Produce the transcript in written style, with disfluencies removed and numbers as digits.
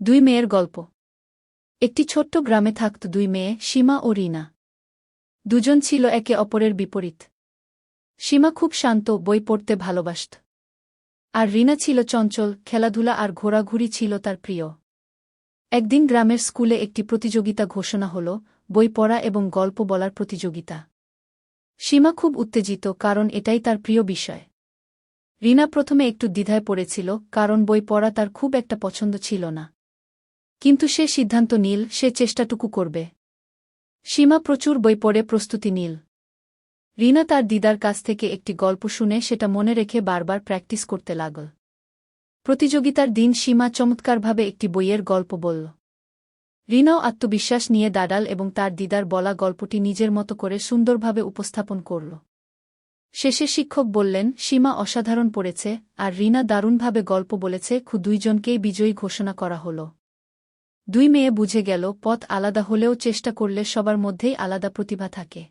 দুই মেয়ের গল্প। একটি ছোট্ট গ্রামে থাকত দুই মেয়ে, সীমা ও রিনা। দুজন ছিল একে অপরের বিপরীত। সীমা খুব শান্ত, বই পড়তে ভালোবাসত। আর রিনা ছিল চঞ্চল, খেলাধুলা আর ঘোরাঘুরি ছিল তার প্রিয়। একদিন গ্রামের স্কুলে একটি প্রতিযোগিতা ঘোষণা হল, বই পড়া এবং গল্প বলার প্রতিযোগিতা। সীমা খুব উত্তেজিত, কারণ এটাই তার প্রিয় বিষয়। রিনা প্রথমে একটু দ্বিধায় পড়েছিল, কারণ বই পড়া তার খুব একটা পছন্দ ছিল না। কিন্তু সে সিদ্ধান্ত নিল, সে চেষ্টাটুকু করবে। সীমা প্রচুর বই পড়ে প্রস্তুতি নিল। রিনা তার দিদার কাছ থেকে একটি গল্প শুনে সেটা মনে রেখে বারবার প্র্যাকটিস করতে লাগল। প্রতিযোগিতার দিন সীমা চমৎকারভাবে একটি বইয়ের গল্প বলল। রিনাও আত্মবিশ্বাস নিয়ে দাঁড়াল এবং তার দিদার বলা গল্পটি নিজের মতো করে সুন্দরভাবে উপস্থাপন করল। শেষে শিক্ষক বললেন, সীমা অসাধারণ পড়েছে আর রিনা দারুণভাবে গল্প বলেছে। দুইজনকেই বিজয়ী ঘোষণা করা হল। দুই মেয়ে বুঝে গেল, পথ আলাদা হলেও চেষ্টা করলে সবার মধ্যেই আলাদা প্রতিভা থাকে।